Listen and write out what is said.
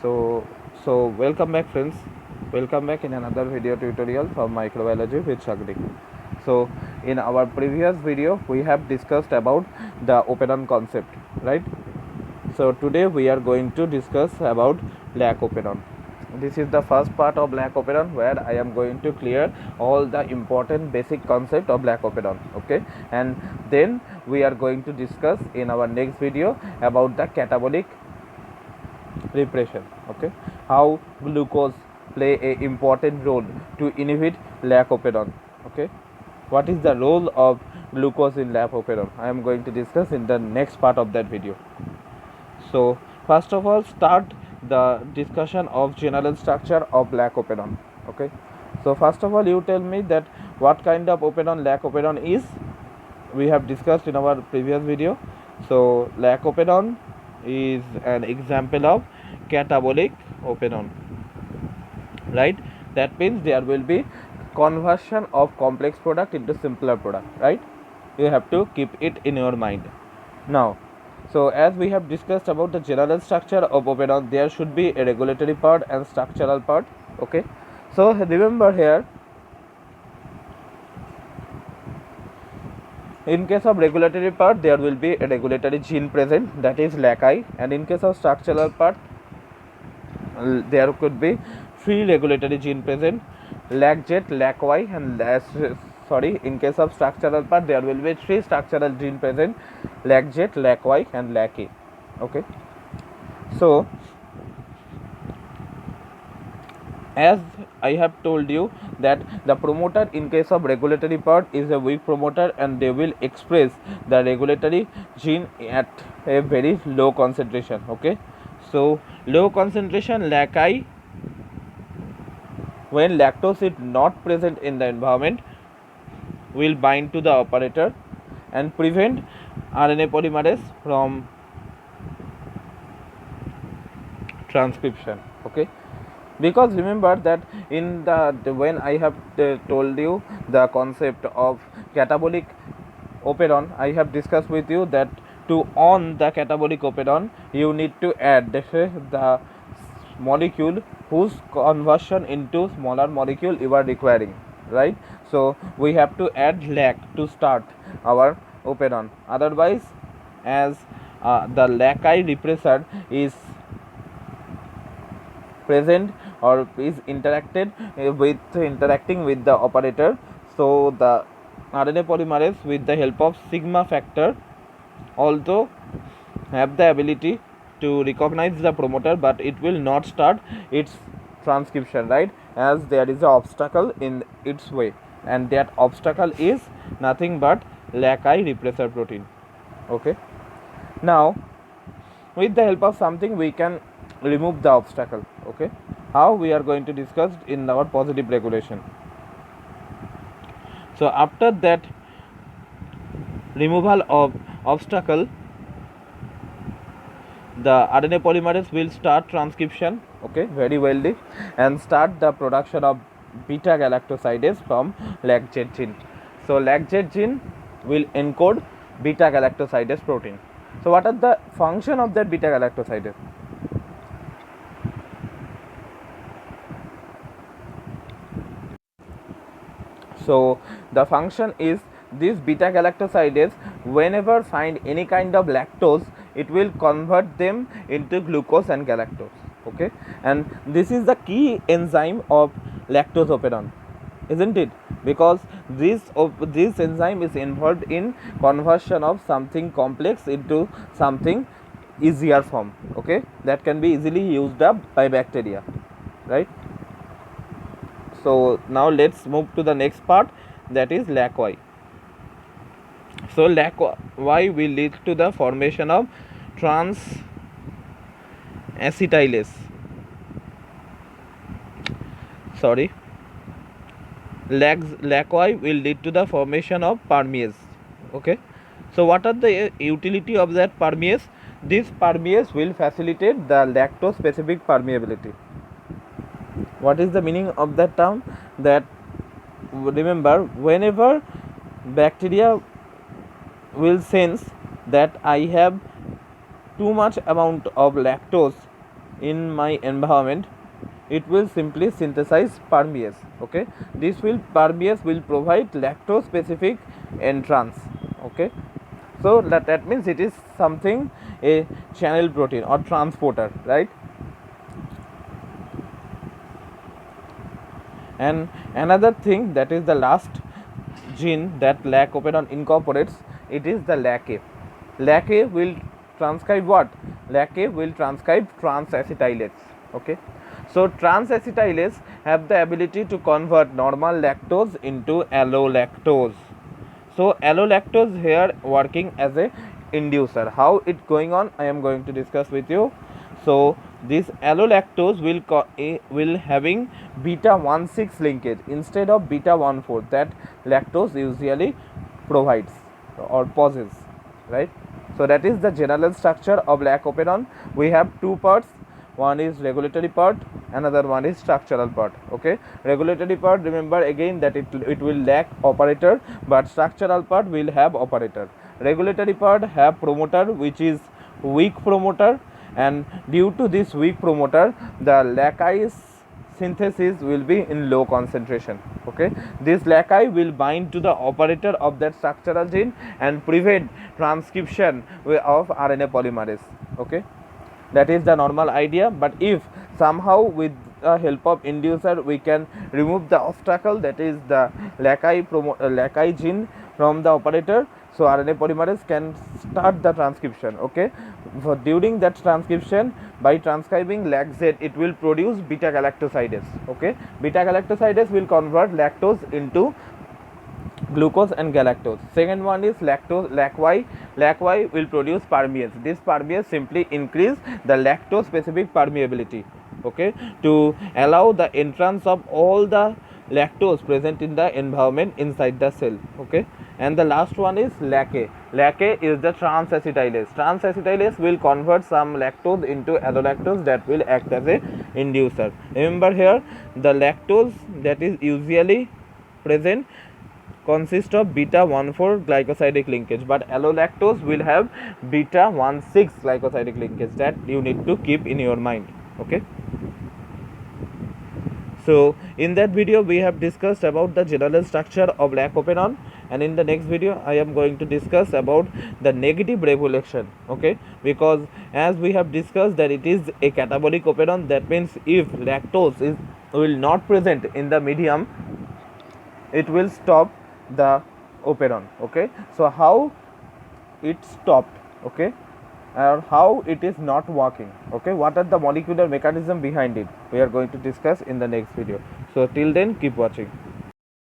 So so welcome back, friends. Welcome back in another video tutorial from microbiology with Shagrik. So in our previous video we have discussed about the operon concept, right? So today we are going to discuss about black operon. This is the first part of black operon where I am going to clear all the important basic concept of black operon, okay? And then we are going to discuss in our next video about the catabolic repression, okay? How glucose play a important role to inhibit lac operon, okay? What is the role of glucose in lac operon? I am going to discuss in the next part of that video. So first of all, start the discussion of general structure of lac operon, okay? So first of all, you tell me that what kind of operon lac operon is. We have discussed in our previous video. So lac operon is an example of catabolic operon, right? That means there will be conversion of complex product into simpler product, right? You have to keep it in your mind. Now, so as we have discussed about the general structure of operon, there should be a regulatory part and structural part, okay? So remember here, in case of regulatory part, there will be a regulatory gene present, that is LAC-I, and in case of structural part, there could be 3 regulatory gene present, LAC-Z, LAC-Y, and in case of structural part, there will be 3 structural gene present, LAC-Z, LAC-Y, and LAC-A, okay? So as I have told you that the promoter in case of regulatory part is a weak promoter, and they will express the regulatory gene at a very low concentration, okay? So low concentration LAC-I, when lactose is not present in the environment, will bind to the operator and prevent RNA polymerase from transcription, okay? Because remember that in the when I have told you the concept of catabolic operon, I have discussed with you that to on the catabolic operon you need to add the molecule whose conversion into smaller molecule you are requiring, right? So we have to add lac to start our operon. Otherwise, as the LAC-I repressor is present or is interacting with the operator, so the RNA polymerase with the help of sigma factor also have the ability to recognize the promoter, but it will not start its transcription, right? As there is an obstacle in its way, and that obstacle is nothing but LAC-I repressor protein, okay? Now with the help of something we can remove the obstacle, okay? How we are going to discuss in our positive regulation. So after that removal of obstacle, the RNA polymerase will start transcription, okay, very wealthy, and start the production of beta galactosidase from LAC-Z gene. So LAC-Z gene will encode beta galactosidase protein. So what are the function of that beta galactosidase? So the function is this beta galactosidase, whenever find any kind of lactose, it will convert them into glucose and galactose, okay? And this is the key enzyme of lactose operon, isn't it? Because this enzyme is involved in conversion of something complex into something easier form, okay, that can be easily used up by bacteria, right? So now let's move to the next part, that is LAC-Y. So LAC-Y will lead to the formation of trans acetylase. LAC-Y will lead to the formation of permease, okay? So what are the utility of that permease? This permease will facilitate the lactose specific permeability. What is the meaning of that term? That remember, whenever bacteria will sense that I have too much amount of lactose in my environment, it will simply synthesize permease. Okay, this will permease will provide lactose specific entrance. Okay, so that means it is something a channel protein or transporter, right? And another thing, that is the last gene that lac operon incorporates, it is the lac A. Lac A will transcribe what? Lac A will transcribe trans-acetylase. Okay, so trans-acetylase have the ability to convert normal lactose into allolactose. So allolactose here working as a inducer. How it going on, I am going to discuss with you. So this allolactose will having beta 1,6 linkage instead of beta 1,4 that lactose usually provides or possesses, right? So that is the general structure of lac operon. We have two parts. One is regulatory part, another one is structural part. Okay, regulatory part, remember again that it will lack operator, but structural part will have operator. Regulatory part have promoter, which is weak promoter, and due to this weak promoter, the lac synthesis will be in low concentration. Okay, this lac will bind to the operator of that structural gene and prevent transcription of RNA polymerase. Okay, that is the normal idea. But if somehow with the help of inducer we can remove the obstacle, that is the lac gene from the operator, so RNA polymerase can start the transcription. Okay, for during that transcription, by transcribing lac Z, it will produce beta galactosidase. Okay, beta galactosidase will convert lactose into glucose and galactose. Second one is lactose, lac Y. Lac Y will produce permease. This permease simply increase the lactose specific permeability. Okay, to allow the entrance of all the lactose present in the environment inside the cell. Okay, and the last one is lac A. Lac A is the trans-acetylase. Trans-acetylase will convert some lactose into allolactose that will act as a inducer. Remember here, the lactose that is usually present consist of beta 1,4 glycosidic linkage, but allolactose will have beta 1,6 glycosidic linkage. That you need to keep in your mind. Okay, so in that video we have discussed about the general structure of lac operon, and in the next video I am going to discuss about the negative revolution. Okay, because as we have discussed that it is a catabolic operon, that means if lactose will not present in the medium, it will stop the operon. Okay, so how it stopped, okay, or how it is not working, okay, what are the molecular mechanism behind it, we are going to discuss in the next video. So till then, keep watching.